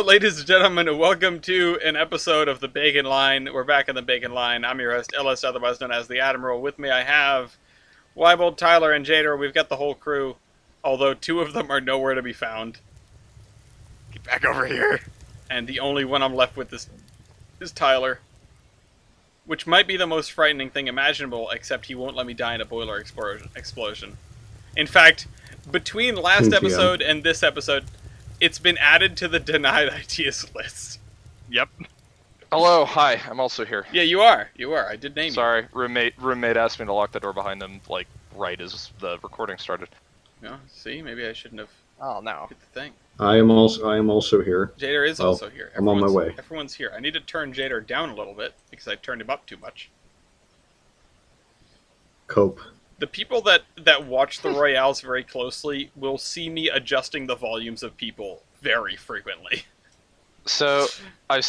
ladies and gentlemen, and welcome to an episode of The Bacon Line. We're back in The Bacon Line. I'm your host, Ellis, otherwise known as the Admiral. With me I have Wybold, Tyler, and JDur. We've got the whole crew, although two of them are nowhere to be found. Get back over here. And the only one I'm left with is Tyler. Which might be the most frightening thing imaginable, except he won't let me die in a boiler explosion. In fact, between last episode and this episode, it's been added to the denied ideas list. Yep. Hello, hi, I'm also here. Yeah, you are. I did name you. Sorry, roommate asked me to lock the door behind him, like, right as the recording started. No, see, maybe I shouldn't have hit the thing. I am also here. JDur is also here. I'm on my way. Everyone's here. I need to turn JDur down a little bit, because I turned him up too much. Cope. The people that watch the Royales very closely will see me adjusting the volumes of people very frequently. So, I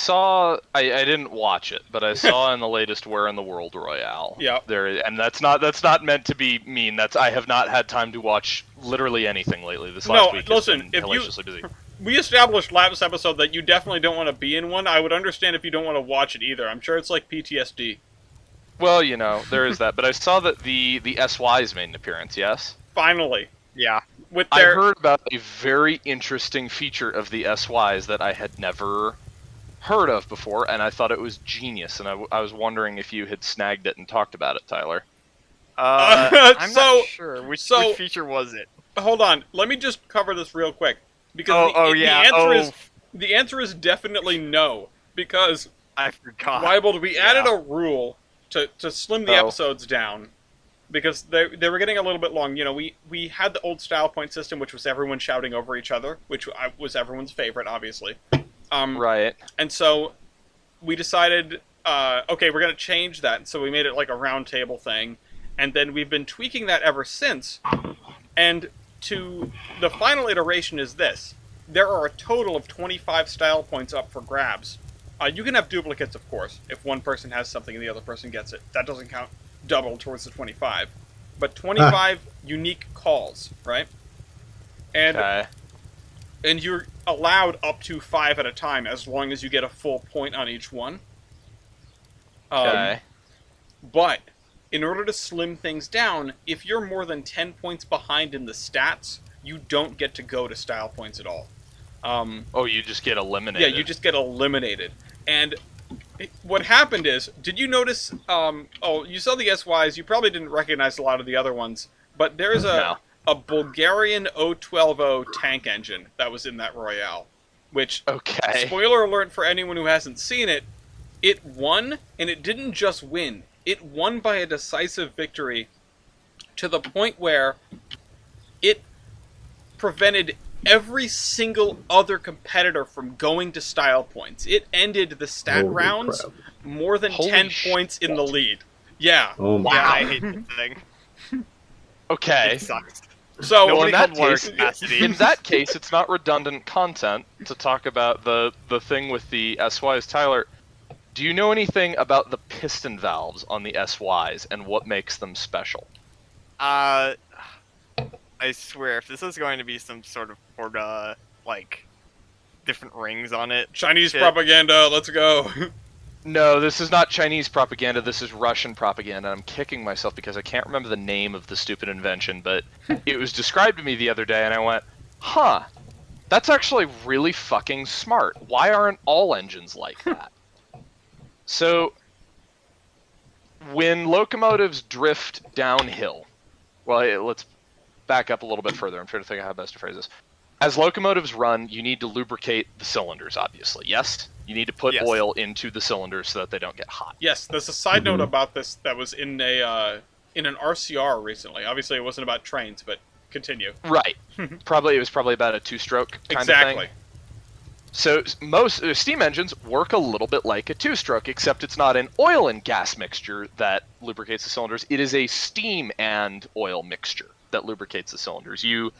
didn't watch it, but I saw in the latest Where in the World Royale. Yeah. And that's not meant to be mean. I have not had time to watch literally anything lately. This last week has been hellaciously busy. We established last episode that you definitely don't want to be in one. I would understand if you don't want to watch it either. I'm sure it's like PTSD. Well, you know, there is that. But I saw that the SYs made an appearance, yes? Finally. Yeah. I heard about a very interesting feature of the SYs that I had never heard of before, and I thought it was genius, and I was wondering if you had snagged it and talked about it, Tyler. I'm not sure. Which feature was it? Hold on. Let me just cover this real quick. Because the answer is definitely no. Because I forgot. Wybold, we added a rule to slim the episodes down. Because they were getting a little bit long. You know, we had the old style point system, which was everyone shouting over each other, which was everyone's favorite, obviously. Right. And so we decided, okay, we're going to change that. And so we made it like a round table thing. And then we've been tweaking that ever since. And the final iteration is this. There are a total of 25 style points up for grabs. You can have duplicates, of course, if one person has something and the other person gets it. That doesn't count double towards the 25. But 25 unique calls, right? And you're allowed up to 5 at a time as long as you get a full point on each one. But in order to slim things down, if you're more than 10 points behind in the stats, you don't get to go to style points at all. You just get eliminated. Yeah, you just get eliminated. And what happened is, did you notice, you saw the SYs, you probably didn't recognize a lot of the other ones, but there's a Bulgarian 012 tank engine that was in that Royale, which, spoiler alert for anyone who hasn't seen it, it won, and it didn't just win. It won by a decisive victory to the point where it prevented every single other competitor from going to style points. It ended the stat rounds more than 10 points in the lead. Yeah. Oh my God. I hate the thing. Okay. It sucks. So in that case, it's not redundant content to talk about the thing with the SYs. Tyler, do you know anything about the piston valves on the SYs and what makes them special? I swear, if this is going to be some sort of like, different rings on it... Chinese propaganda, let's go. No, this is not Chinese propaganda, this is Russian propaganda. I'm kicking myself because I can't remember the name of the stupid invention, but it was described to me the other day, and I went, huh, that's actually really fucking smart. Why aren't all engines like that? So, when locomotives drift downhill... Well, let's back up a little bit further. I'm trying to think of how best to phrase this. As locomotives run, you need to lubricate the cylinders, obviously. Yes? You need to put oil into the cylinders so that they don't get hot. Yes, there's a side note about this that was in an RCR recently. Obviously, it wasn't about trains, but continue. Right. It was probably about a two-stroke kind of thing. So most steam engines work a little bit like a two-stroke, except it's not an oil and gas mixture that lubricates the cylinders. It is a steam and oil mixture that lubricates the cylinders. You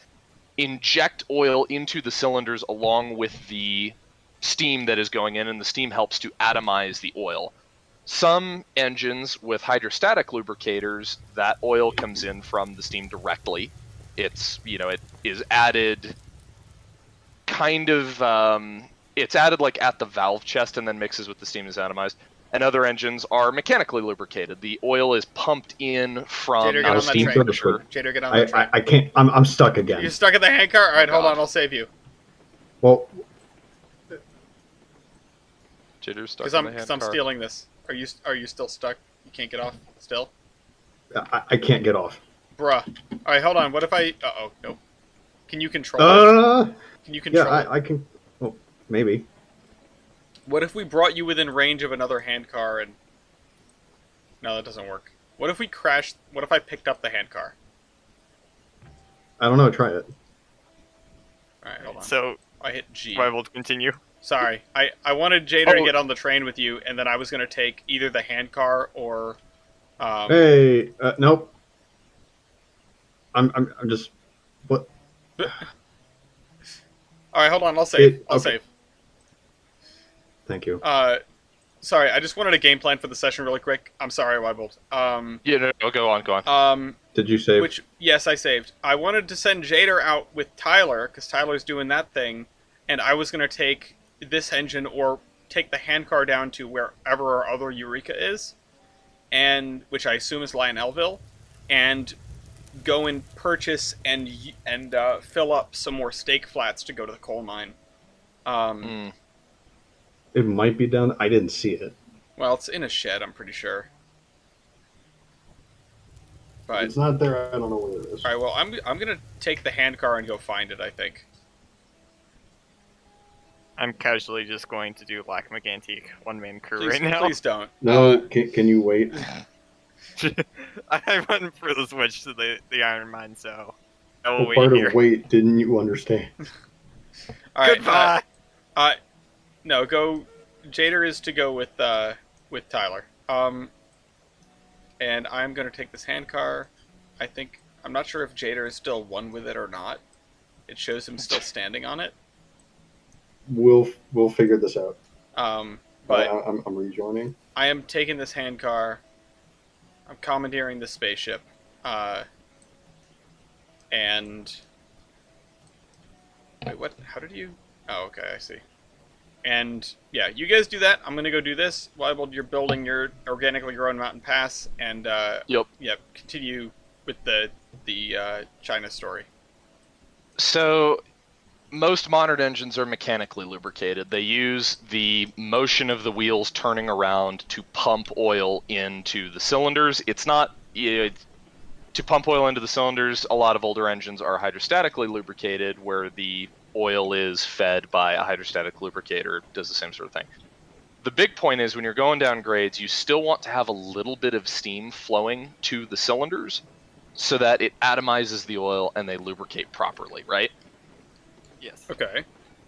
inject oil into the cylinders along with the steam that is going in, and the steam helps to atomize the oil. Some engines with hydrostatic lubricators, that oil comes in from the steam directly. It's, it is added kind of it's added like at the valve chest and then mixes with the steam is atomized. And other engines are mechanically lubricated. The oil is pumped in from JDur, get on steam that train. pressure. JDur, get on that train. I can't. I'm stuck again. You're stuck at the handcar? Alright, hold God. on, I'll save you. Well, Jitters stuck Because in the I'm handcar. stealing this. Are you still stuck? You can't get off still? I can't get off. Bruh. Alright, hold on. What if I... Uh-oh, nope. Can you control it? Can you control Yeah, it? I can. Well, maybe. What if we brought you within range of another handcar and... No, that doesn't work. What if we crashed... What if I picked up the handcar? I don't know. Try it. Alright, hold on. So, I hit G. am I able to continue? Sorry. I wanted JDur to get on the train with you, and then I was going to take either the handcar or... Hey, nope. I'm just. What? Alright, hold on. I'll save. I'll Okay. save. Thank you. Sorry, I just wanted a game plan for the session really quick. I'm sorry, Weibold. Yeah, no, go on. Did you save? Yes, I saved. I wanted to send JDur out with Tyler, because Tyler's doing that thing, and I was going to take this engine or take the handcar down to wherever our other Eureka is, and which I assume is Lionelville, and go and purchase and fill up some more steak flats to go to the coal mine. It might be down. I didn't see it. Well, it's in a shed, I'm pretty sure. But If it's not there. I don't know where it is. all right, well, I'm gonna take the handcar and go find it. I think. I'm casually just going to do Lack McAntique one-man crew Please, right now. please don't. No, can you wait? I went for the switch to the Iron Mine, so I will What wait part here. of wait didn't you understand? All right, Goodbye. no, go. JDur is to go with Tyler. And I'm gonna take this handcar. I think I'm not sure if JDur is still one with it or not. It shows him still standing on it. We'll figure this out. But I'm rejoining. I am taking this handcar. I'm commandeering the spaceship. And wait, what? How did you? Oh, okay, I see. And yeah, you guys do that. I'm gonna go do this. Weibold, you're building your organically grown mountain pass, and Yep. continue with the China story. So, most modern engines are mechanically lubricated. They use the motion of the wheels turning around to pump oil into the cylinders. It's not... to pump oil into the cylinders, a lot of older engines are hydrostatically lubricated, where the oil is fed by a hydrostatic lubricator, does the same sort of thing. The big point is when you're going down grades, you still want to have a little bit of steam flowing to the cylinders so that it atomizes the oil and they lubricate properly, right? Yes. Okay.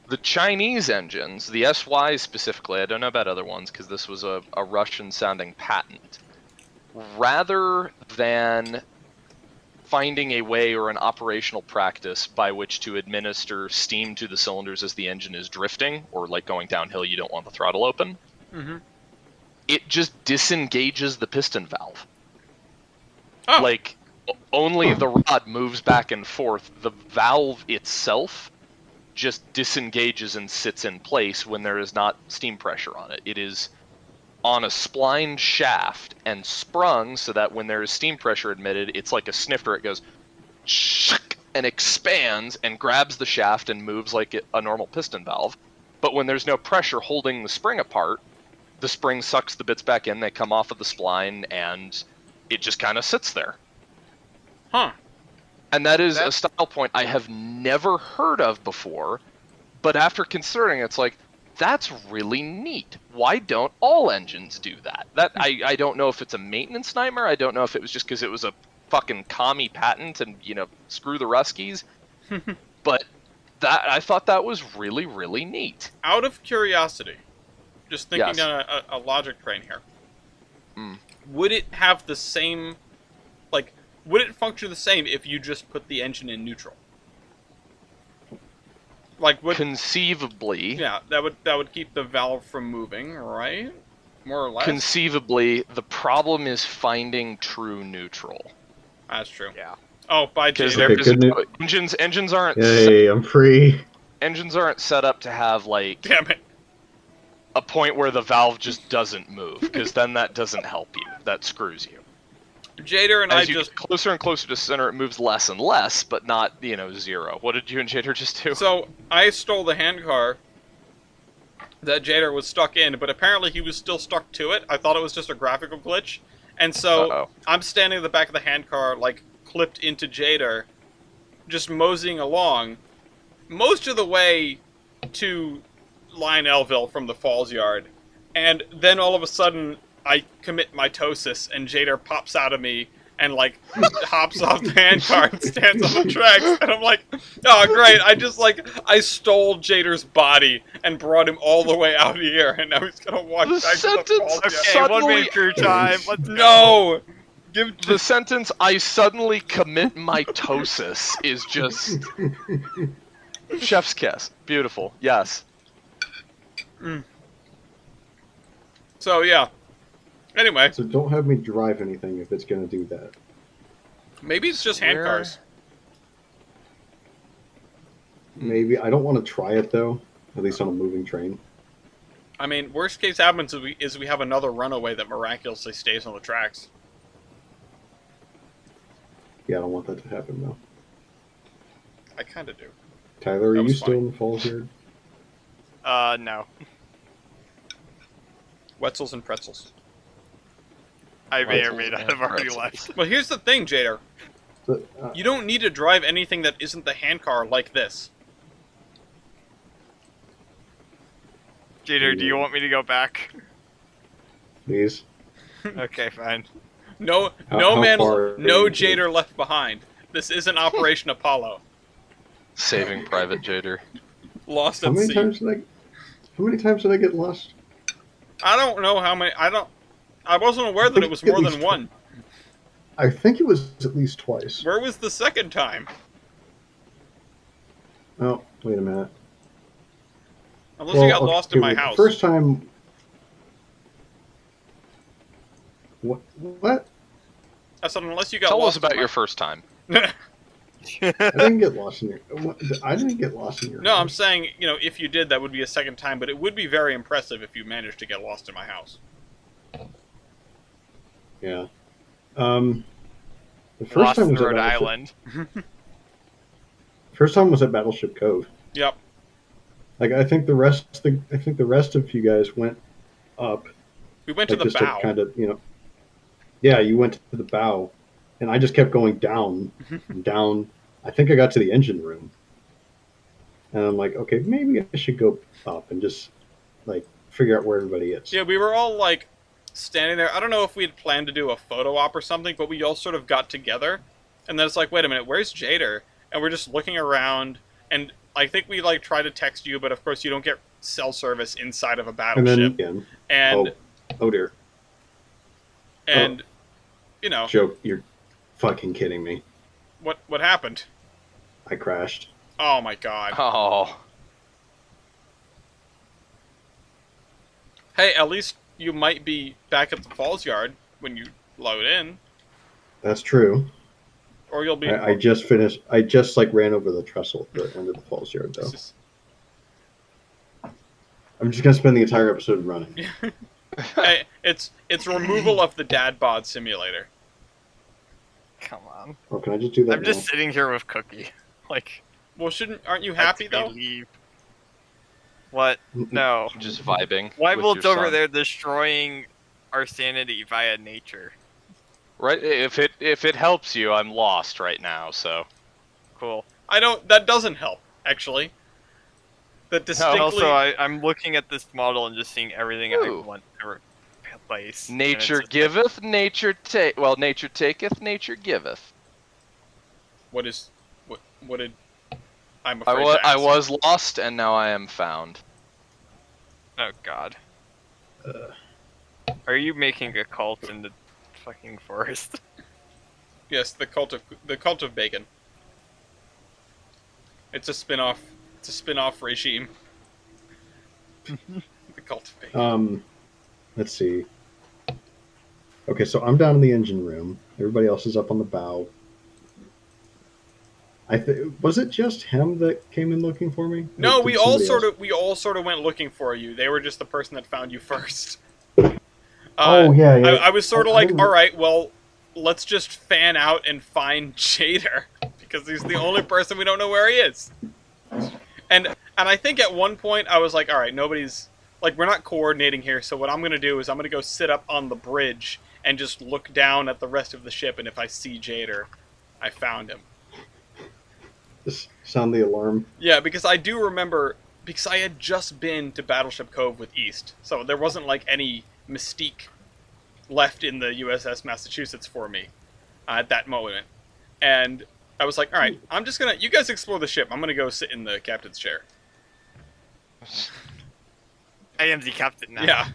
The Chinese engines, the SY specifically, I don't know about other ones because this was a Russian-sounding patent, rather than finding a way or an operational practice by which to administer steam to the cylinders as the engine is drifting, or like going downhill, you don't want the throttle open. Mm-hmm. It just disengages the piston valve. Oh. Like, only the rod moves back and forth. The valve itself just disengages and sits in place when there is not steam pressure on it. It is on a splined shaft and sprung so that when there is steam pressure admitted, it's like a snifter. It goes and expands and grabs the shaft and moves like a normal piston valve. But when there's no pressure holding the spring apart, the spring sucks the bits back in, they come off of the spline, and it just kind of sits there. Huh. And that is a style point I have never heard of before, but after considering it's like, that's really neat. Why don't all engines do that? I don't know if it's a maintenance nightmare. I don't know if it was just because it was a fucking commie patent and, screw the Ruskies. But I thought that was really, really neat. Out of curiosity, just thinking Yes. down a logic train here, Mm. would it have the same, would it function the same if you just put the engine in neutral? Conceivably. Yeah, that would keep the valve from moving, right? More or less. Conceivably, the problem is finding true neutral. That's true. Yeah. Oh, by Because JDur. Okay, good news. engines aren't. Yay, I'm free. engines aren't set up to have, like, Damn it. a point where the valve just doesn't move, because then that doesn't help you. That screws you. JDur and As I you just... get closer and closer to center, it moves less and less, but not, 0. What did you and JDur just do? So, I stole the handcar that JDur was stuck in, but apparently he was still stuck to it. I thought it was just a graphical glitch. And so, I'm standing at the back of the handcar, like, clipped into JDur, just moseying along, most of the way to Lionelville from the Falls Yard. And then all of a sudden, I commit mitosis, and JDur pops out of me and, like, hops off the handcar and stands on the tracks. And I'm like, oh, great. I stole JDur's body and brought him all the way out here, and now he's gonna walk back to the Falls Yard. Okay, 1 minute crew time. Let's No! The sentence, I suddenly commit mitosis, is just... Chef's kiss. Beautiful. Yes. So, yeah. Anyway. So don't have me drive anything if it's going to do that. Maybe it's just handcars. Maybe. I don't want to try it, though. At least on a moving train. I mean, worst case happens is we have another runaway that miraculously stays on the tracks. Yeah, I don't want that to happen, though. I kind of do. Tyler, are you was still funny. in the Falls Yard? No. Wetzels and pretzels. I may or Pretzels may not and have already pretzels. left. Well, here's the thing, JDur. But, You don't need to drive anything that isn't the handcar like this. JDur, do you want me to go back? please. Okay, fine. No How man, far are no you to- JDur left behind. This isn't Operation Apollo. Saving Private JDur. Lost How at many sea. times did I get lost? I don't know how many. I wasn't aware that it was At more least than one. I think it was at least twice. Where was the second time? Oh, wait a minute. Unless you got lost in my wait, house. First time. What? I said unless you got Tell lost us about in your first time. my... I didn't get lost in your. I didn't get lost in your. No, I'm house. saying, if you did, that would be a second time, but it would be very impressive if you managed to get lost in my house. Yeah. The first Lost time in was at Rhode Battleship. Island. First time was at Battleship Cove. Yep. Like I think the rest of you guys went up. We went to Like the just bow. to kind of Yeah, you went to the bow, and I just kept going down, and down. I think I got to the engine room, and I'm like, okay, maybe I should go up and just like figure out where everybody is. Yeah, we were all, like, standing there. I don't know if we had planned to do a photo op or something, but we all sort of got together. And then it's like, wait a minute, where's JDur? And we're just looking around, and I think we, like, tried to text you, but of course you don't get cell service inside of a And battleship. then again, And, oh dear, joke, you're fucking kidding me. what happened? I crashed. Oh my god. Oh. Hey, at least you might be back at the Falls Yard when you load in. That's true. Or you'll be... I just finished. I just like ran over the trestle at the end of the Falls Yard, though. I'm just gonna spend the entire episode running. Hey, it's removal of the dad bod simulator. Come on. Or can I just do that? I'm just sitting here with Cookie. Like, Well, aren't you happy let me though? leave. What? No. Just vibing. Why with Bolt's your over son. there destroying our sanity via nature? Right? If it helps you, I'm lost right now, so. Cool. That doesn't help, actually. That distinctly... Also, I'm looking at this model and just seeing everything I Ooh. want to replace. and Nature it's just giveth, nature take. Well, nature taketh, nature giveth. What did... I'm afraid to I ask. was lost, and now I am found. Oh god. Are you making a cult in the fucking forest? Yes, the cult of bacon. It's a spin-off. It's a spin-off regime. The cult of bacon. Let's see. Okay, so I'm down in the engine room. Everybody else is up on the bow. Was it just him that came in looking for me? No, Or did somebody else? we all sort of went looking for you. They were just the person that found you first. Oh yeah, yeah. I was sort of I like, didn't- all right, well, let's just fan out and find JDur because he's the only person we don't know where he is. And I think at one point I was like, all right, nobody's like, we're not coordinating here. So what I'm gonna do is I'm gonna go sit up on the bridge and just look down at the rest of the ship. And if I see JDur, I found him. Just sound the alarm. Yeah, because I do remember because I had just been to Battleship Cove with East, so there wasn't like any mystique left in the USS Massachusetts for me at that moment. And I was like, all right, I'm just gonna, you guys explore the ship. I'm gonna go sit in the captain's chair. I am the captain now. Yeah,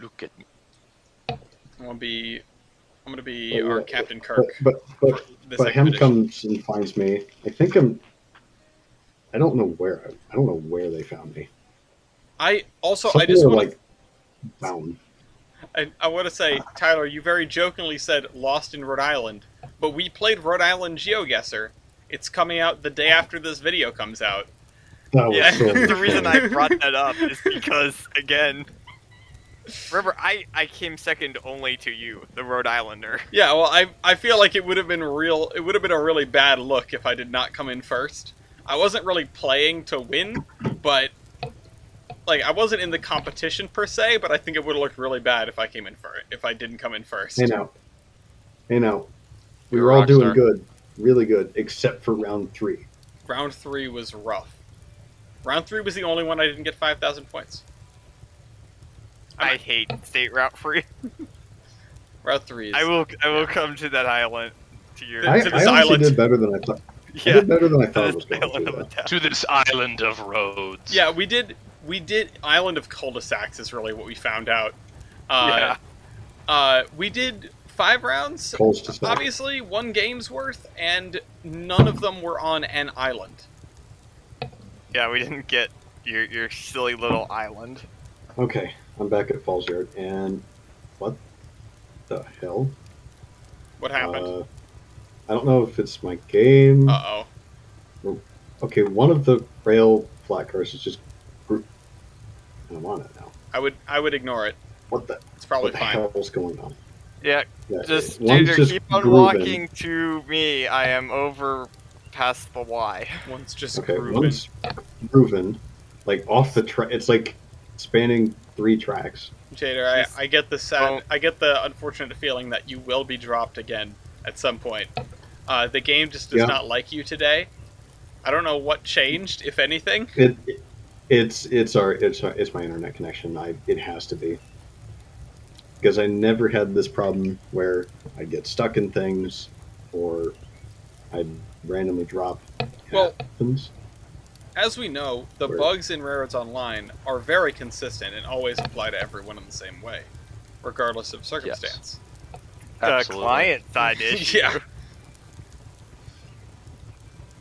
Look at me. I'm gonna be But, our yeah, Captain Kirk. But This but him expedition. comes and finds me. I don't know where. I don't know where they found me. I also, Some I just people are want like bound. I want to say, Tyler, you very jokingly said Lost in Rhode Island, but we played Rhode Island GeoGuessr. It's coming out the day after this video comes out. That was Yeah, so the reason I funny. brought that up is because, again, remember, I came second only to you, the Rhode Islander. Yeah, well, I feel like it would have been a really bad look if I did not come in first. I wasn't really playing to win, but like I wasn't in the competition per se, but I think it would have looked really bad if I didn't come in first. Hey now, we You're were a all rock doing star. good, really good, except for round 3. Round 3 was rough. Round 3 was the only one I didn't get 5,000 points. I hate State Route Free. Round 3 is... I will come to that island. To your I to this honestly island. did better than I thought. I yeah. did better than I To thought I this was going island to. of a Though. town. To this island of roads. Yeah, we did Island of Cul-de-sacs is really what we found out. We did 5 rounds, Coles to snack. obviously, 1 game's worth, and none of them were on an island. Yeah, we didn't get your silly little island. Okay, I'm back at Falls Yard, and what the hell? What happened? I don't know if it's my game. Uh-oh. Okay, one of the rail flat cars is just and I'm on it now. I would ignore it. What the It's probably what the fine. hell's going on? Yeah, Yeah, just one's dude, just keep on grooving. walking to me. I am over past the Y. One's just Okay, grooving. one's grooving, like off the track. It's like spanning 3 tracks. Jader, I get the sad, Oh. I get the unfortunate feeling that you will be dropped again at some point. The game just does Yeah. not like you today. I don't know what changed, if anything. It's my internet connection. It has to be, because I never had this problem where I'd get stuck in things or I'd randomly drop. Well, Happens. as we know, the Where- bugs in Railroads Online are very consistent and always apply to everyone in the same way, regardless of circumstance. The Absolutely. client side issue. Yeah.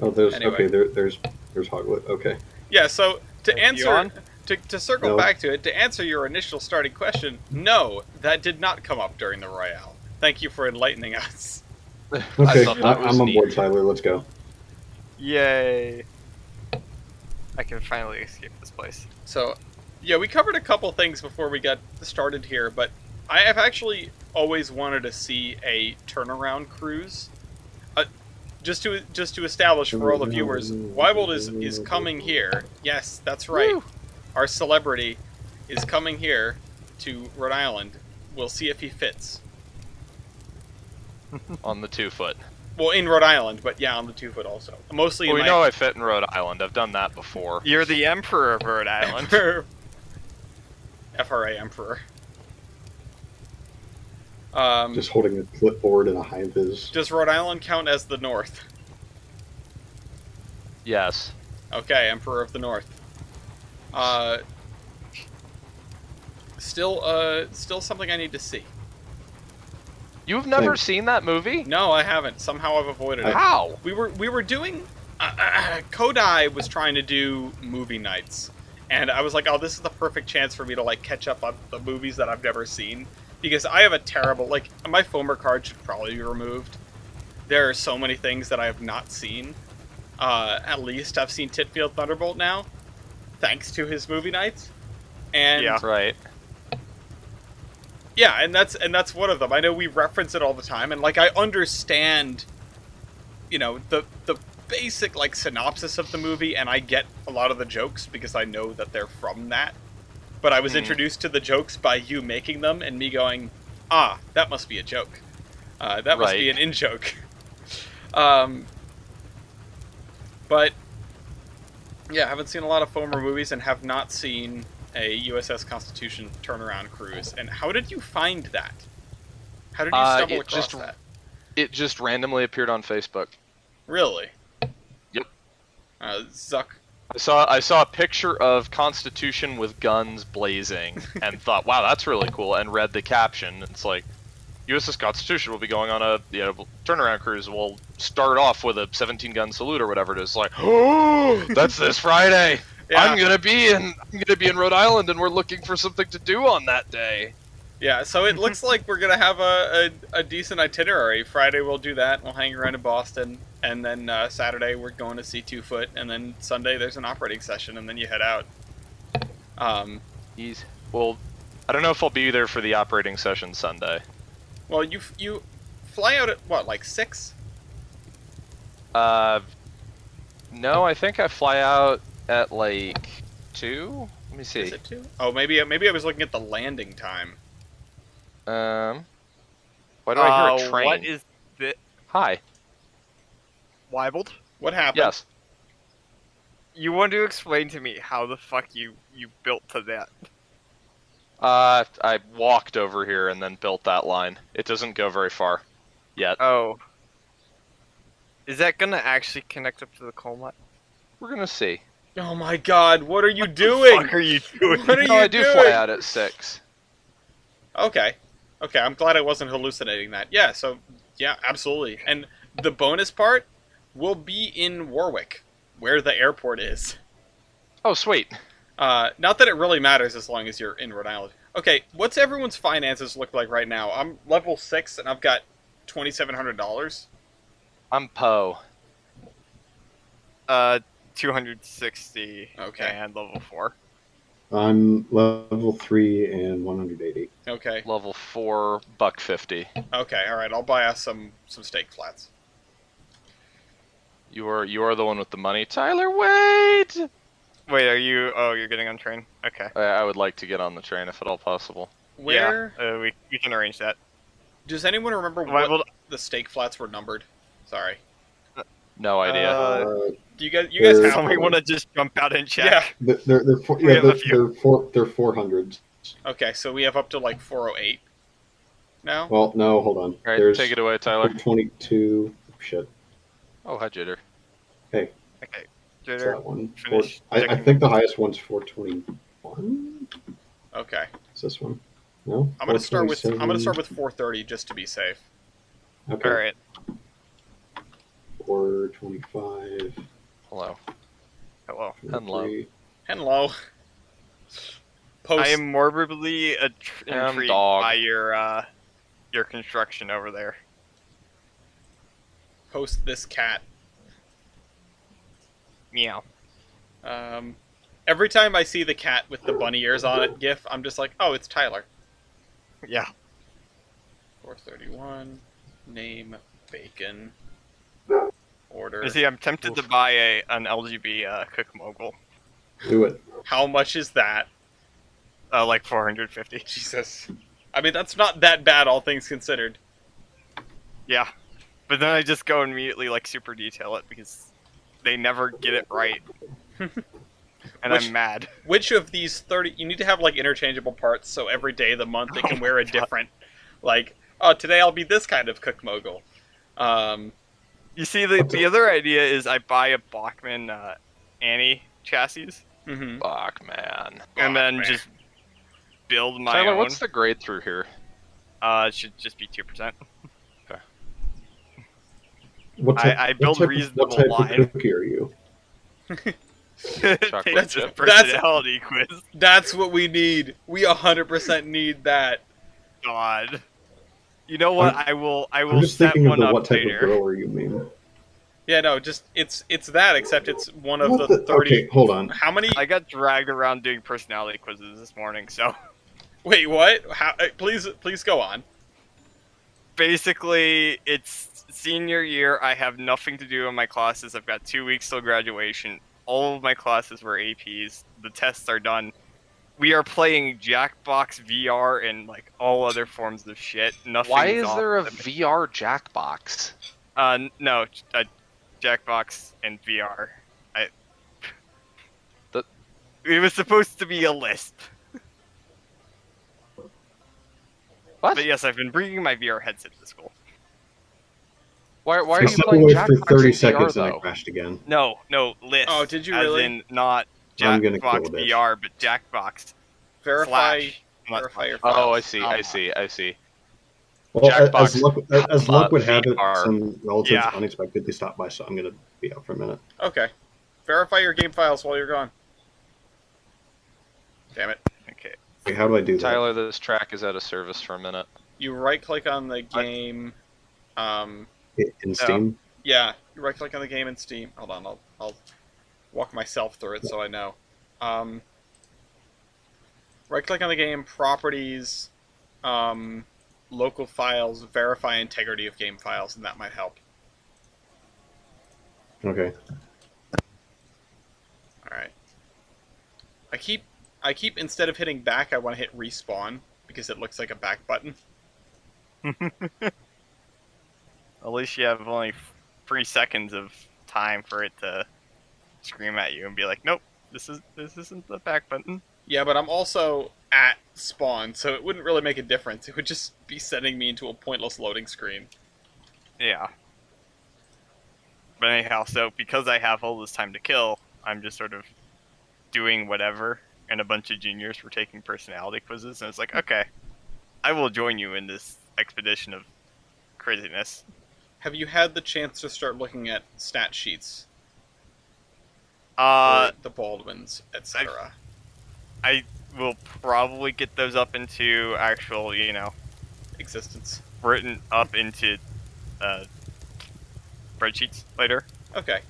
Oh, there's Anyway. okay. There's Hogwood. Okay. Yeah, so to You answer, on? to circle No. back to it, to answer your initial starting question, no, that did not come up during the Royale. Thank you for enlightening us. Okay, thought that was I'm on neat. board, Tyler. Let's go. Yay! I can finally escape this place. So, yeah, we covered a couple things before we got started here, but I have actually always wanted to see a turnaround cruise. Just to establish for all the viewers, Wybold is coming here. Yes, that's right. Woo. Our celebrity is coming here to Rhode Island. We'll see if he fits. On the 2-foot. Well, in Rhode Island, but yeah, on the 2-foot also. Mostly Well, we in know I fit in Rhode Island. I've done that before. You're the Emperor of Rhode Island. FRA Emperor. Just holding a clipboard and a high vis. Does Rhode Island count as the North? Yes. Okay, Emperor of the North. Still something I need to see. You've never Thanks. seen that movie? No, I haven't. Somehow I've avoided it. How? We were doing. Kodai was trying to do movie nights, and I was like, oh, this is the perfect chance for me to like catch up on the movies that I've never seen, because I have a terrible my FOMR card should probably be removed. There are so many things that I have not seen at least have seen Titfield Thunderbolt now, thanks to his movie nights. And Yeah. Right. yeah, and that's one of them. I know we reference it all the time, and like I understand, the basic like synopsis of the movie, and I get a lot of the jokes because I know that they're from that. But I was introduced to the jokes by you making them, and me going, that must be a joke. That must be an in-joke. But yeah, I haven't seen a lot of Foamer movies and have not seen a USS Constitution turnaround cruise. And how did you find that? How did you stumble across that? It just randomly appeared on Facebook. Really? Yep. Zuck. I saw a picture of Constitution with guns blazing and thought, wow, that's really cool, and read the caption. It's like, USS Constitution will be going on a turnaround cruise. We'll start off with a 17-gun salute or whatever it is. Like, oh, that's this Friday. Yeah. I'm gonna be in Rhode Island, and we're looking for something to do on that day. Yeah, so it looks like we're gonna have a decent itinerary. Friday we'll do that. We'll hang around in Boston, and then Saturday we're going to see 2 Foot, and then Sunday there's an operating session, and then you head out. Well, I don't know if I'll be there for the operating session Sunday. Well, you fly out at what, like 6? No, I think I fly out at like 2. Let me see. Is it 2? Oh, maybe I was looking at the landing time. Why do I hear a train? What is this? Hi. Weibold? What happened? Yes. You want to explain to me how the fuck you built to that? I walked over here and then built that line. It doesn't go very far yet. Oh. Is that gonna actually connect up to the coal mine? We're gonna see. Oh my god, what are you doing? What the fuck are you doing? What are No, you I do doing? fly out at 6. Okay. Okay, I'm glad I wasn't hallucinating that. Yeah, so, yeah, absolutely. And the bonus part will be in Warwick, where the airport is. Oh, sweet. Not that it really matters as long as you're in Rhode Island. Okay, what's everyone's finances look like right now? I'm level 6 and I've got $2,700. I'm Poe. 260. Okay. And level 4. I'm level 3 and 180. Okay. Level 4, $150. Okay, alright, I'll buy us some steak flats. You are the one with the money. Tyler, wait! Wait, are you... Oh, you're getting on train? Okay. I would like to get on the train if at all possible. Where... Yeah, we can arrange that. Does anyone remember what the steak flats were numbered? Sorry. No idea. Do you guys have Somebody want to just jump out and check? Yeah. They're 400s. Okay, so we have up to like 408 now? Well, no, hold on. Alright, There's take it away, Tyler. 22. Shit. Oh, hi, JDur. Hey, Okay. what's JDur, that one? finish I checking. think the highest one's 421. Okay. Is this one? No. I'm gonna start with 427. 430 just to be safe. Okay. Alright. 425. Hello. Hello. Hello. 23. Hello. Post. I am morbidly Damn intrigued dog. by your construction over there. Post this cat. Meow. Every time I see the cat with the bunny ears on it gif, I'm just like, oh, it's Tyler. Yeah. 431. Name bacon. Order. You see, I'm tempted to buy an LGB Cook Mogul. Do it. How much is that? Like 450. Jesus. I mean, that's not that bad, all things considered. Yeah. But then I just go immediately like super detail it because they never get it right. And I'm mad. Which of these 30... You need to have, like, interchangeable parts, so every day of the month they can wear a different... Like, oh, today I'll be this kind of Cook Mogul. You see, the other idea is I buy a Bachmann Annie chassis. Mm-hmm. Fuck, man. And then just build my Tyler, own. what's the grade through here? It should just be 2%. I build what reasonable type line. of cookie are you? Take Chocolate the chip. personality quiz. That's what we need. We 100% need that. God. You know what? I will I'm just set thinking of one the up what type later. of grower you mean. Yeah, no, just it's that, except it's one of the 30. Okay, hold on. How many? I got dragged around doing personality quizzes this morning, so Wait, what? How? Please go on. basically, it's senior year. I have nothing to do in my classes. I've got 2 weeks till graduation. All of my classes were APs. The tests are done. We are playing Jackbox VR and like all other forms of shit. Nothing. Why is there a VR Jackbox? No, Jackbox and VR. It was supposed to be a Lisp. What? But yes, I've been bringing my VR headset to school. Why are I you stepped playing away Jackbox for 30 in VR, seconds and I though? crashed again. No, Lisp. Oh, did you as really? in not I'm gonna Jackbox kill this. VR, but Jackbox. Verify Slash. your files. Oh, I see. Well, Jackbox, as luck would have it, VR. some relatives Yeah. unexpectedly stopped by, so I'm gonna be out for a minute. Okay. Verify your game files while you're gone. Damn it. Okay. Okay, how do I do that? Tyler, this track is out of service for a minute. You right-click on the game. In Steam? Yeah, you right-click on the game in Steam. Hold on, I'll walk myself through it so I know. Right-click on the game, properties, local files, verify integrity of game files, and that might help. Okay. All right. I keep instead of hitting back, I want to hit respawn because it looks like a back button. At least you have only 3 seconds of time for it to scream at you and be like, "Nope, this isn't the back button." Yeah, but I'm also at spawn, so it wouldn't really make a difference. It would just be sending me into a pointless loading screen. Yeah. But anyhow, so because I have all this time to kill, I'm just sort of doing whatever, and a bunch of juniors were taking personality quizzes, and it's like, okay, I will join you in this expedition of craziness. Have you had the chance to start looking at stat sheets? Uh, For the Baldwins, etc. I will probably get those up into actual, Existence. written up into spreadsheets later. Okay.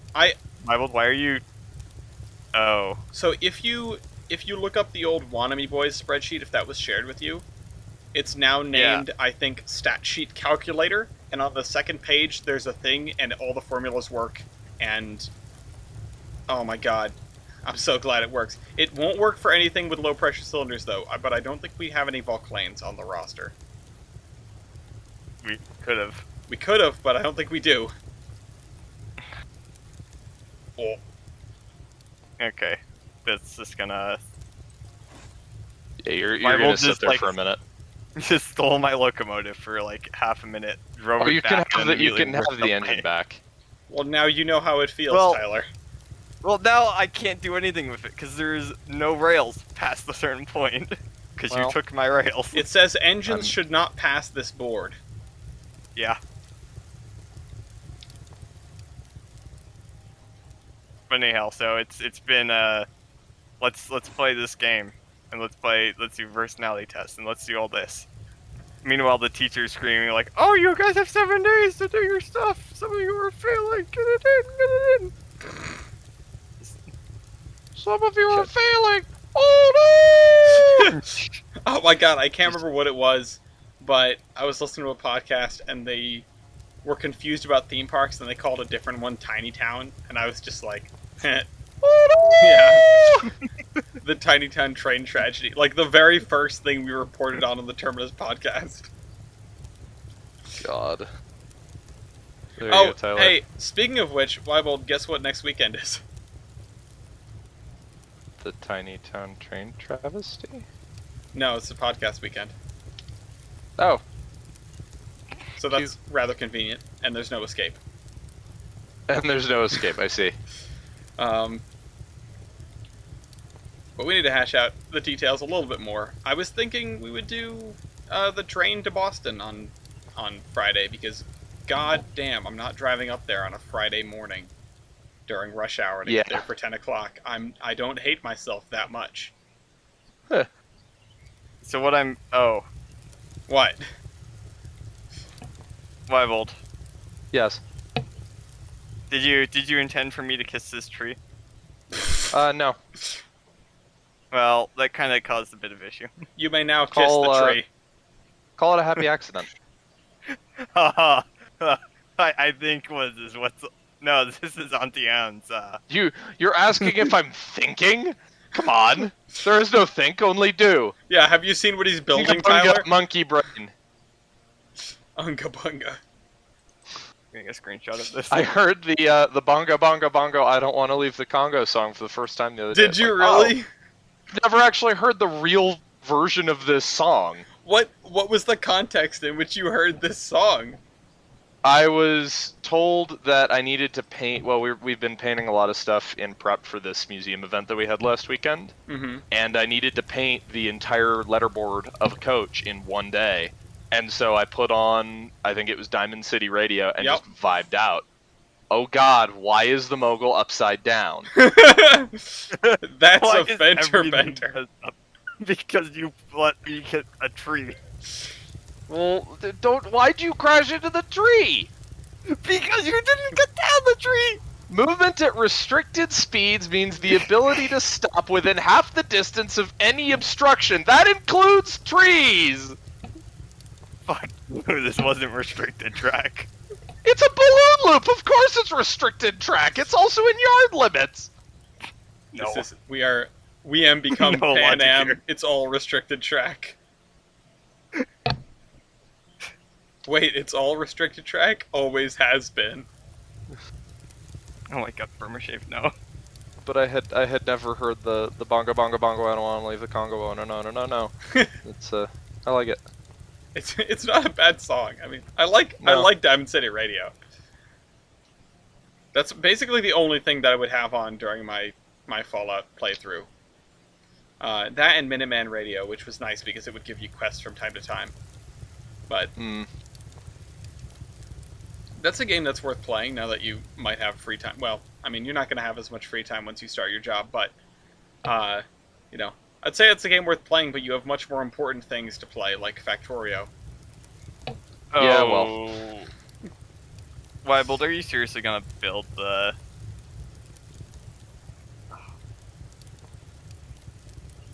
Bible, why are you? Oh, So if you look up the old Wannabe Boys spreadsheet, if that was shared with you, it's now named, I think, Stat Sheet Calculator, and on the second page there's a thing, and all the formulas work, and oh my god, I'm so glad it works. It won't work for anything with low pressure cylinders though, but I don't think we have any Volclanes on the roster. we could have. We could have, but I don't think we do. Oh. Okay, that's just gonna Yeah, you're Bible gonna sit just, there like, for a minute. just stole my locomotive for like half a minute. Drove Oh, it you can back, have and the you immediately can have ripped the up engine my- back. Well, now you know how it feels, Well- Tyler. Well, now I can't do anything with it because there's no rails past a certain point because Well, you took my rails. It says engines I'm- should not pass this board. Yeah. But anyhow, so it's been let's play this game and let's do personality tests and let's do all this. Meanwhile, the teacher's screaming like, "Oh, you guys have 7 days to do your stuff. Some of you are failing. Get it in. Some of you are failing. Oh no! Oh my god, I can't remember what it was, but I was listening to a podcast and they were confused about theme parks and they called a different one Tiny Town, and I was just like, yeah. The Tiny Town train tragedy. Like the very first thing we reported on the Terminus podcast. God. There you go, Tyler. Hey, speaking of which, Wybold, guess what next weekend is? The Tiny Town Train Travesty? No, it's the podcast weekend. Oh. So that's rather convenient, and there's no escape. And there's no escape, I see. But we need to hash out the details a little bit more. I was thinking we would do the train to Boston on Friday, because god damn, I'm not driving up there on a Friday morning during rush hour to get there for 10 o'clock. I don't hate myself that much. Huh. So what I'm What? Wyvold. Yes. Did you intend for me to kiss this tree? No. Well, that kind of caused a bit of issue. You may now kiss the tree. Call it a happy accident. I think no, this is Auntie Anne's. You're asking if I'm thinking? Come on. There is no think, only do. Yeah, have you seen what he's building, Unga bunga, Tyler? monkey brain. Unga bunga. Getting a screenshot of this. I heard the bongo bongo bongo I don't want to leave the Congo song for the first time the other day. Did you really? Never actually heard the real version of this song. What was the context in which you heard this song? I was told that I needed to paint. Well, we've been painting a lot of stuff in prep for this museum event that we had last weekend, and I needed to paint the entire letterboard of a coach in one day. And so I put on, I think it was Diamond City Radio, and just vibed out. Oh God, why is the mogul upside down? That's a fender bender. Because you let me hit a tree. Well, why'd you crash into the tree? Because you didn't get down the tree! Movement at restricted speeds means the ability to stop within half the distance of any obstruction. That includes trees! Fuck, this wasn't restricted track. It's a balloon loop! Of course it's restricted track! It's also in yard limits! No. We am become No Pan logic Am. here. It's all restricted track. Wait, it's all restricted track? Always has been. Oh my god, Burma-shave, no. But I had never heard the bongo bongo bongo I don't want to leave the Congo. Oh, no. It's I like it. It's not a bad song. I mean, I like Diamond City Radio. That's basically the only thing that I would have on during my Fallout playthrough. That and Minuteman Radio, which was nice because it would give you quests from time to time. But that's a game that's worth playing now that you might have free time. Well, I mean, you're not going to have as much free time once you start your job, but you know, I'd say it's a game worth playing, but you have much more important things to play, like Factorio. Oh. Yeah, well. Weibold, are you seriously gonna build the...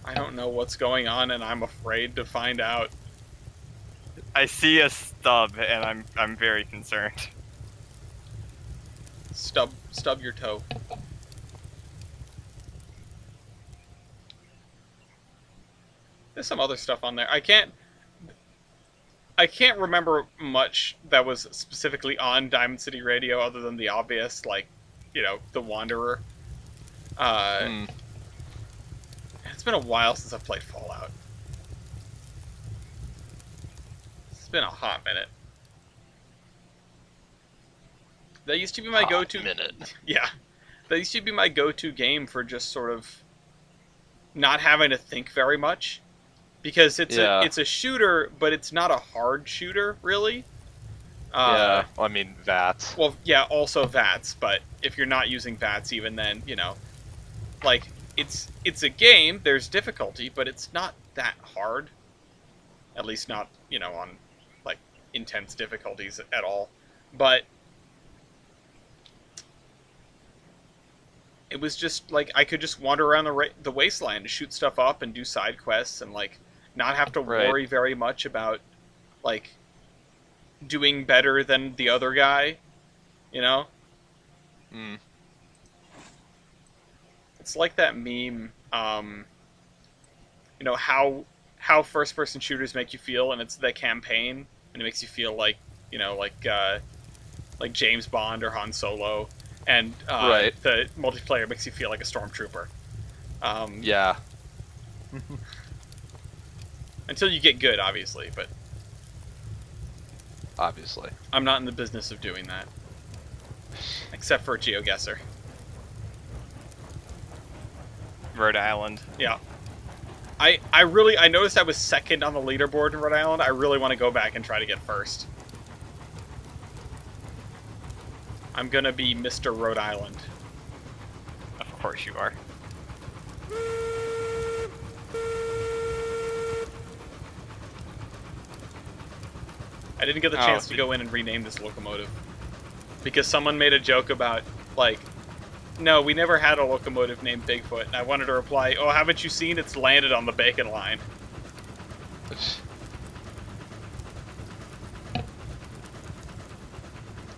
I don't know what's going on, and I'm afraid to find out. I see a stub, and I'm very concerned. Stub your toe. There's some other stuff on there. I can't remember much that was specifically on Diamond City Radio other than the obvious, like, you know, The Wanderer. It's been a while since I've played Fallout. It's been a hot minute. That used to be my go-to. Yeah, that used to be my go-to game for just sort of not having to think very much, because it's a shooter, but it's not a hard shooter really. I mean VATS. Well, yeah, also VATS, but if you're not using VATS, even then, you know, like it's a game. There's difficulty, but it's not that hard. At least not, you know, on like intense difficulties at all. But it was just like I could just wander around the wasteland and shoot stuff up and do side quests and like not have to worry very much about like doing better than the other guy, you know? It's like that meme, you know, how first-person shooters make you feel, and it's the campaign, and it makes you feel like, you know, like James Bond or Han Solo, and the multiplayer makes you feel like a stormtrooper. Yeah. Until you get good, obviously, but Obviously. I'm not in the business of doing that. Except for GeoGuessr. Rhode Island. Yeah. I noticed I was second on the leaderboard in Rhode Island. I really want to go back and try to get first. I'm gonna be Mr. Rhode Island. Of course you are. I didn't get the chance to go in and rename this locomotive. because someone made a joke about, like, no, we never had a locomotive named Bigfoot, and I wanted to reply, oh, haven't you seen it's landed on the Bacon line?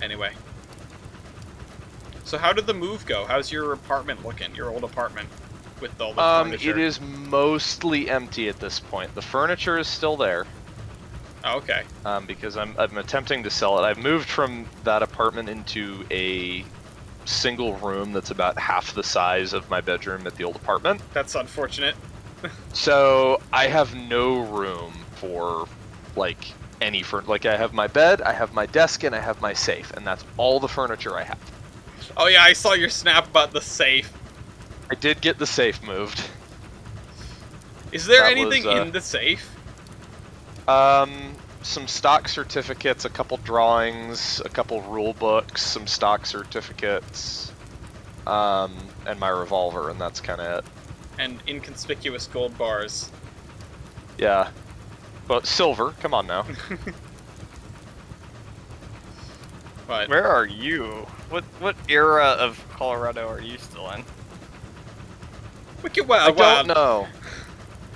Anyway. So how did the move go? How's your apartment looking? Your old apartment with all the furniture? It is mostly empty at this point. The furniture is still there. Oh, okay. Because I'm attempting to sell it. I've moved from that apartment into a single room that's about half the size of my bedroom at the old apartment. That's unfortunate. So I have no room for, like, any like, I have my bed, I have my desk, and I have my safe, and that's all the furniture I have. Oh yeah, I saw your snap about the safe. I did get the safe moved. Is there anything in the safe? Some stock certificates, a couple drawings, a couple rule books, some stock certificates, and my revolver, and that's kind of it. And inconspicuous gold bars. Yeah. But silver, come on now. But where are you? What era of Colorado are you still in? I don't know.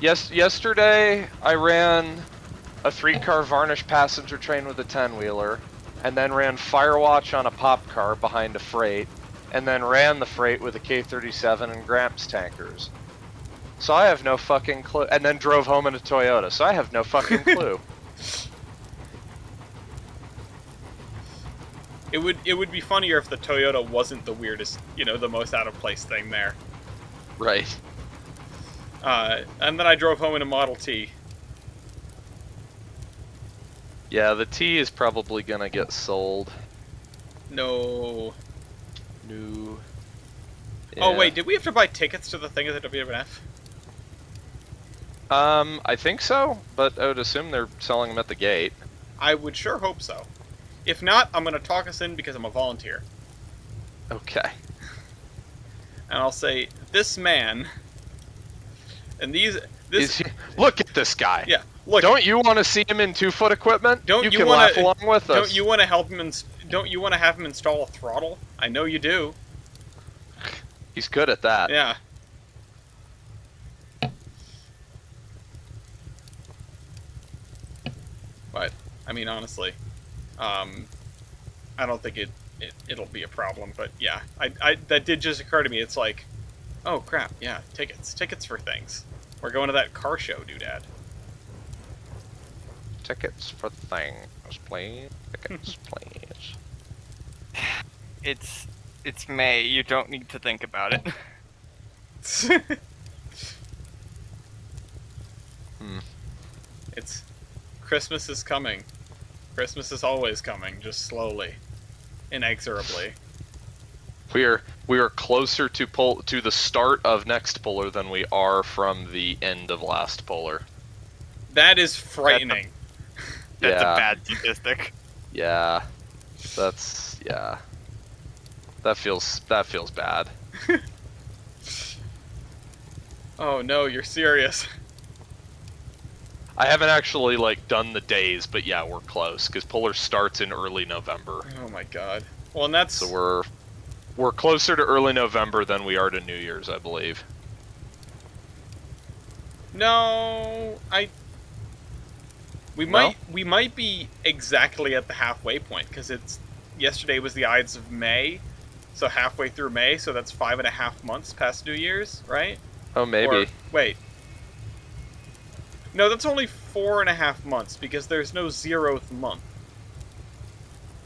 Yesterday, I ran a 3-car varnish passenger train with a 10-wheeler, and then ran Firewatch on a pop car behind a freight, and then ran the freight with a K-37 and Gramps tankers. So I have no fucking clue. And then drove home in a Toyota, so I have no fucking clue. It would be funnier if the Toyota wasn't the weirdest, the most out of place thing there. Right. And then I drove home in a Model T. Yeah, the T is probably gonna get sold. No. No. Yeah. Oh wait, did we have to buy tickets to the thing at the WWF? I think so, but I would assume they're selling them at the gate. I would sure hope so. If not, I'm gonna talk us in because I'm a volunteer. Okay. And I'll say, this man, and look at this guy. Yeah, look. Don't you want to see him in 2-foot equipment? Don't you can wanna, laugh along with us. Don't you want to help him? Don't you want to have him install a throttle? I know you do. He's good at that. Yeah. But I mean, honestly, I don't think it'll be a problem. But yeah, that did just occur to me. It's like, oh crap, yeah, tickets for things. We're going to that car show, doodad. Tickets for things, please. Tickets, please. It's May. You don't need to think about it. It's Christmas is coming. Christmas is always coming, just slowly, inexorably. We are closer to the start of next polar than we are from the end of last polar. That is frightening. That's a bad statistic. Yeah. That feels bad. Oh no, you're serious. I haven't actually done the days, but yeah, we're close because polar starts in early November. Oh my god. Well, and that's so we're closer to early November than we are to New Year's, I believe. No, we might be exactly at the halfway point because yesterday was the Ides of May, so halfway through May, so that's 5.5 months past New Year's, right? Oh, maybe. Or, wait. No, that's only 4.5 months because there's no 0th month.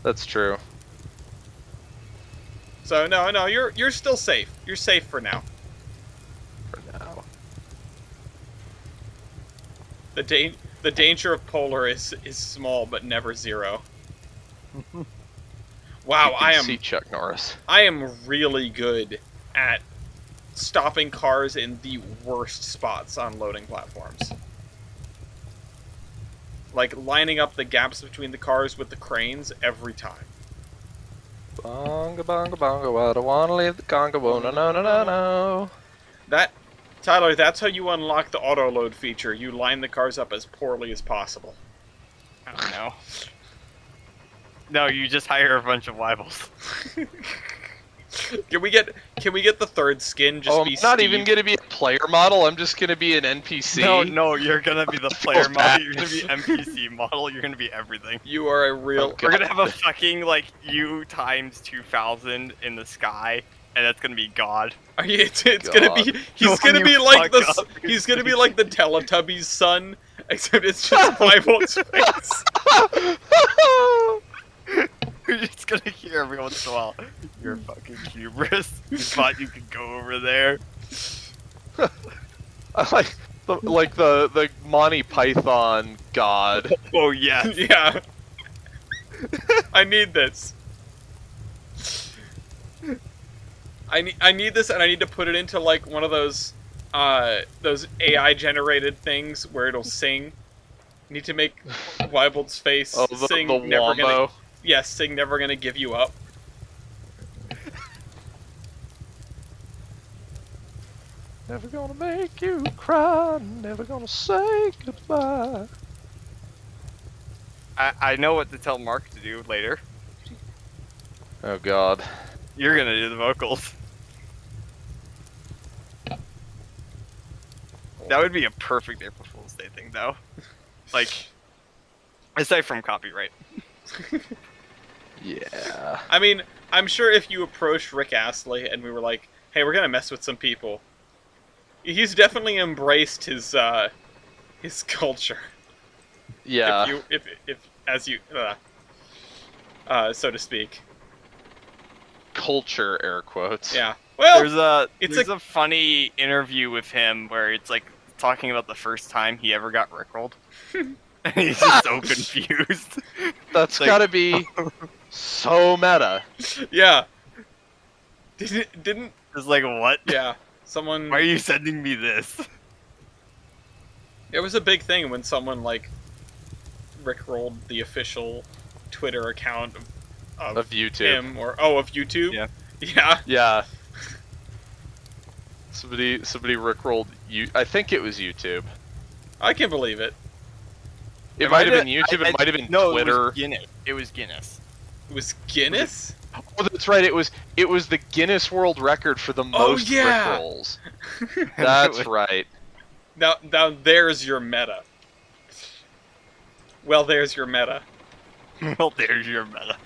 That's true. So no, you're still safe. You're safe for now. For now. The danger of polar is small but never zero. Wow, I am. See Chuck Norris. I am really good at stopping cars in the worst spots on loading platforms. Like lining up the gaps between the cars with the cranes every time. Bonga bonga bonga, I don't wanna leave the Congo, no no no no no. Tyler, that's how you unlock the auto load feature. You line the cars up as poorly as possible. I don't know. No, you just hire a bunch of Weibels. Can we get the third skin? Just I'm be not Steve? even gonna be a player model. I'm just gonna be an NPC. No, you're gonna be the player model. You're gonna be NPC model. You're gonna be everything. You are a real. Oh, We're gonna have a fucking like U times 2000 in the sky, and that's gonna be God. It's gonna be. He's gonna be like the. He's gonna be like the Teletubbies' son, except it's just Bible space. You're just gonna hear every once in a while. You're fucking hubris. You thought you could go over there. I like the Monty Python god. Oh yes. Yeah. I need this. I need this, and I need to put it into like one of those AI generated things where it'll sing. Need to make Weibold's face sing. The Never Wombo. gonna. Yes, sing. Never gonna give you up. Never gonna make you cry. Never gonna say goodbye. I know what to tell Mark to do later. Oh God. You're gonna do the vocals. That would be a perfect April Fool's Day thing, though. Like, aside from copyright. Yeah. I mean, I'm sure if you approached Rick Astley and we were like, "Hey, we're gonna mess with some people," he's definitely embraced his culture. Yeah. So to speak. Culture, air quotes. Yeah. Well, there's a funny interview with him where it's like talking about the first time he ever got rickrolled. And he's just so confused. That's like, gotta be so meta. Yeah. Didn't. It's like, what? Yeah. Someone. Why are you sending me this? It was a big thing when someone like rickrolled the official Twitter account of YouTube. him of YouTube. Yeah. Yeah. Yeah. Somebody rickrolled you. I think it was YouTube. I can believe it. It might have been YouTube. It might have been Twitter. It was Guinness. It was Guinness? Oh, that's right. It was the Guinness World Record for the most rickrolls. That's right. Now there's your meta. Well, there's your meta. Well, there's your meta.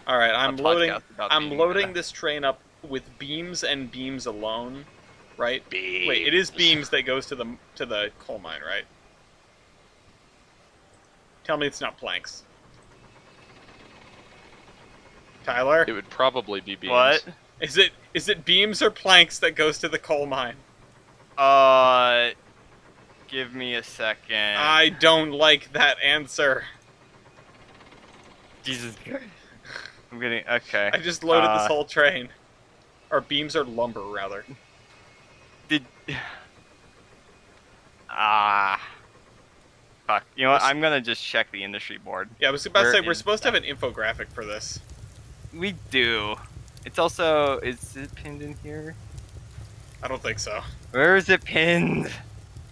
All right, I'm loading. I'm loading meta. this train up with beams and beams alone, right? Beams. Wait, it is beams that goes to the coal mine, right? Tell me it's not planks. Tyler, It would probably be beams. What? is it beams or planks that goes to the coal mine? Give me a second. I don't like that answer. Jesus Christ. I'm getting okay. I just loaded this whole train. Or beams or lumber, rather. Fuck. You know what? I'm gonna just check the industry board. Yeah, I was about to say, we're is supposed to have an infographic for this. We do. It's also... Is it pinned in here? I don't think so. Where is it pinned?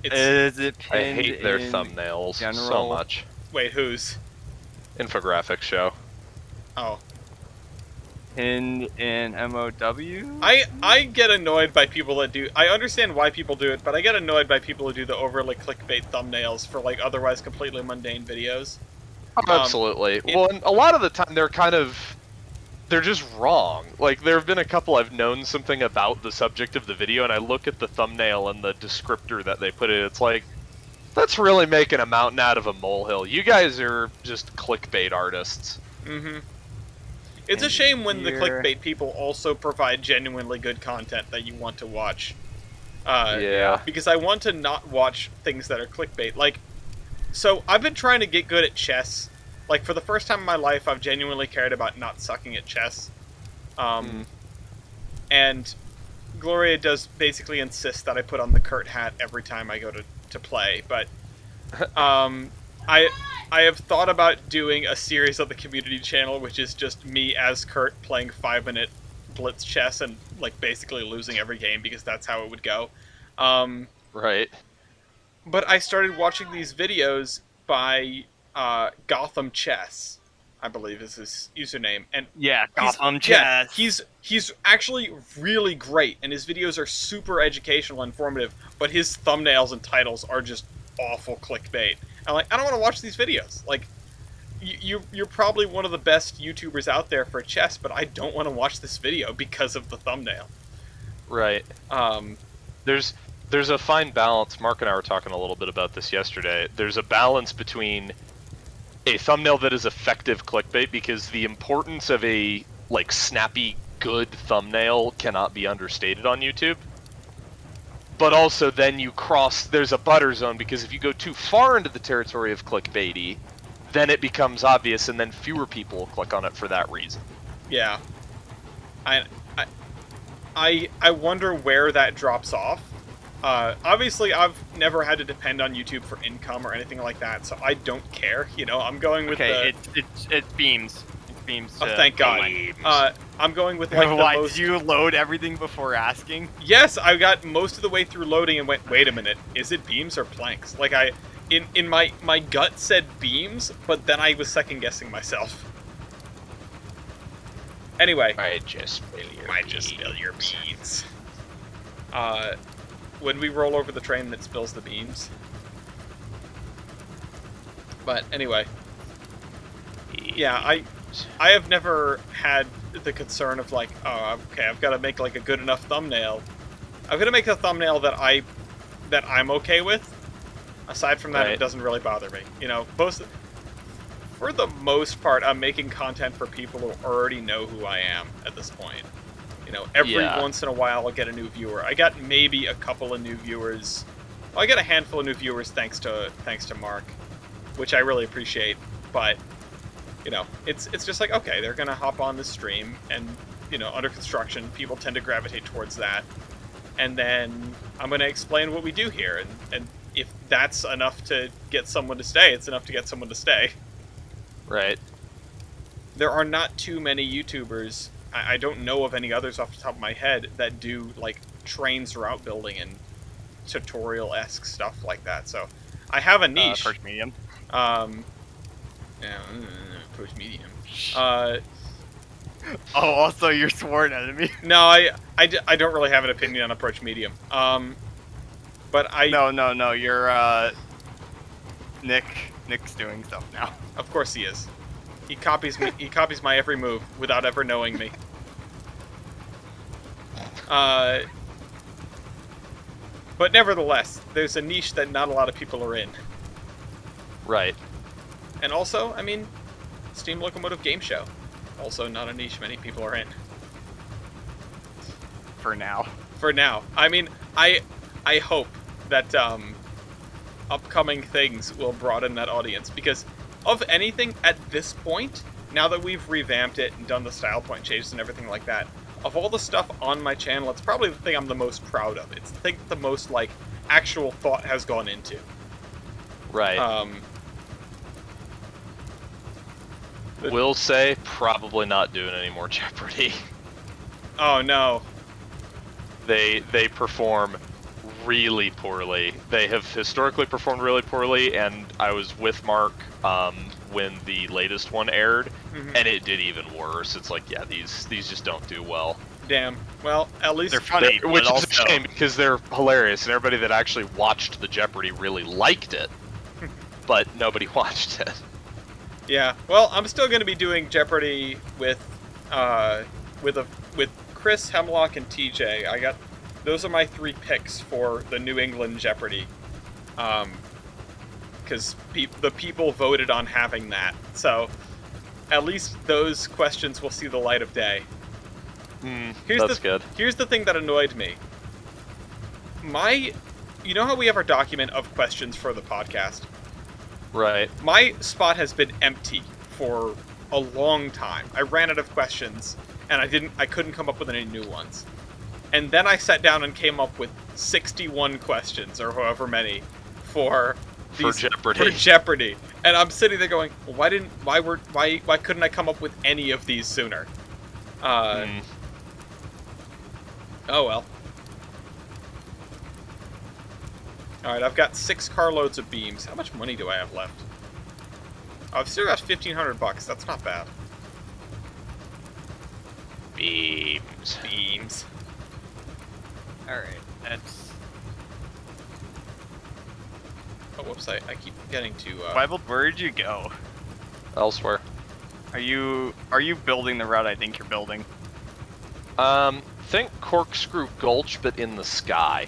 Is it I pinned hate their in thumbnails so general? much. Wait, whose? Infographic show. Oh. Pinned in MOW? I get annoyed by people that do... I understand why people do it, but I get annoyed by people who do the overly clickbait thumbnails for, like, otherwise completely mundane videos. Absolutely. Well, and a lot of the time they're just wrong. Like, there have been a couple I've known something about the subject of the video, and I look at the thumbnail and the descriptor that they put in, it's like, that's really making a mountain out of a molehill. You guys are just clickbait artists. Mm-hmm. It's a shame when the clickbait people also provide genuinely good content that you want to watch. Yeah. Because I want to not watch things that are clickbait. Like, so I've been trying to get good at chess. Like, for the first time in my life, I've genuinely cared about not sucking at chess. And Gloria does basically insist that I put on the Kurt hat every time I go to play. But I have thought about doing a series on the community channel, which is just me as Kurt playing 5-minute blitz chess and, like, basically losing every game because that's how it would go. Right. But I started watching these videos by Gotham Chess, I believe is his username, and yeah, Gotham Chess. He's actually really great, and his videos are super educational and informative. But his thumbnails and titles are just awful clickbait. I'm like, I don't want to watch these videos. Like, you're probably one of the best YouTubers out there for chess, but I don't want to watch this video because of the thumbnail. Right. There's a fine balance. Mark and I were talking a little bit about this yesterday. There's a balance between a thumbnail that is effective clickbait, because the importance of a like snappy, good thumbnail cannot be understated on YouTube. But also then there's a butter zone, because if you go too far into the territory of clickbaity, then it becomes obvious, and then fewer people will click on it for that reason. Yeah. I wonder where that drops off. Obviously, I've never had to depend on YouTube for income or anything like that, so I don't care. You know, I'm going with it beams. It beams. Oh, thank God. I'm going with like Why, the most... did you load everything before asking? Yes, I got most of the way through loading and went, wait a minute, is it beams or planks? Like in my gut said beams, but then I was second guessing myself. Anyway, I just spill your beans. When we roll over the train that spills the beans. But anyway, yeah, I have never had the concern of like, oh, okay, I've got to make like a good enough thumbnail. I've got to make a thumbnail that I'm okay with. Aside from that, It doesn't really bother me. You know, for the most part, I'm making content for people who already know who I am at this point. You know, every once in a while I'll get a new viewer. I got maybe a couple of new viewers. Well, I got a handful of new viewers thanks to Mark, which I really appreciate. But you know, it's just like, okay, they're gonna hop on the stream, and you know, under construction, people tend to gravitate towards that. And then I'm gonna explain what we do here, and if that's enough to get someone to stay, it's enough to get someone to stay. Right. There are not too many YouTubers, I don't know of any others off the top of my head, that do, like, trains route building and tutorial-esque stuff like that. So, I have a niche. Approach medium. Approach medium. Also your sworn enemy. No, I don't really have an opinion on approach medium. But I... No, you're, Nick's doing stuff now. Of course he is. He copies me. He copies my every move without ever knowing me. But nevertheless, there's a niche that not a lot of people are in. Right. And also, I mean, Steam Locomotive Game Show. Also not a niche many people are in. For now. For now. I mean, I hope that upcoming things will broaden that audience, because of anything at this point, now that we've revamped it and done the style point changes and everything like that, of all the stuff on my channel, it's probably the thing I'm the most proud of. It's the thing the most, like, actual thought has gone into. Right. Will say probably not doing any more Jeopardy. Oh no. They perform really poorly. They have historically performed really poorly, and I was with Mark when the latest one aired, and it did even worse. It's like, yeah, these just don't do well. Damn. Well, at least they're funny, which but is a shame, because they're hilarious, and everybody that actually watched the Jeopardy really liked it, but nobody watched it. Yeah. Well, I'm still going to be doing Jeopardy with Chris, Hemlock, and TJ. Those are my 3 picks for the New England Jeopardy. Because the people voted on having that. So, at least those questions will see the light of day. That's good. Here's the thing that annoyed me. You know how we have our document of questions for the podcast? Right. My spot has been empty for a long time. I ran out of questions, and I couldn't come up with any new ones. And then I sat down and came up with 61 questions, or however many, for Jeopardy. And I'm sitting there going, why couldn't I come up with any of these sooner? Oh well. Alright, I've got 6 carloads of beams. How much money do I have left? I've still got $1,500. That's not bad. Beams. Alright, that's... Oh, whoops, I keep getting to... Bible, where did you go? Elsewhere. Are you building the route I think you're building? Think Corkscrew Gulch, but in the sky.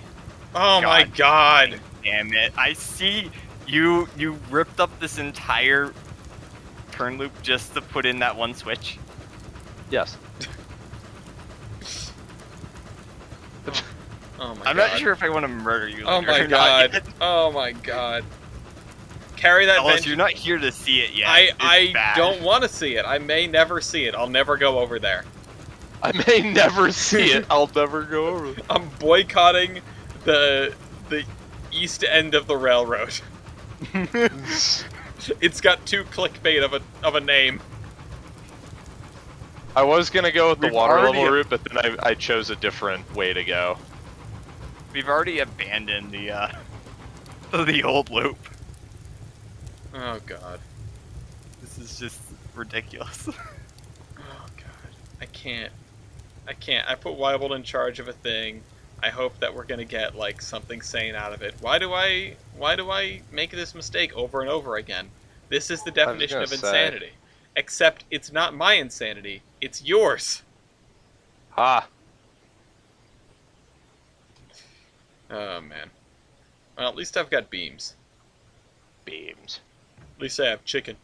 Oh my god! Damn it! I see you ripped up this entire turn loop just to put in that one switch. Yes. Oh my I'm god. not sure if I want to murder you. Oh later my or not god. yet. Oh my god. Carry that Unless vengeance. you're not here to see it yet. I bad. don't want to see it. I may never see it. I'll never go over there. I may never see it. I'll never go over. I'm boycotting the east end of the railroad. It's got too clickbait of a name. I was gonna go with the We've water already- level route, but then I chose a different way to go. We've already abandoned the the old loop. Oh god. This is just ridiculous. Oh god. I can't. I put Weibold in charge of a thing. I hope that we're gonna get like something sane out of it. Why do I make this mistake over and over again? This is the definition of gonna say. insanity. Except it's not my insanity, it's yours. Ah. Oh man. Well, at least I've got beams. Beams. At least I have chicken.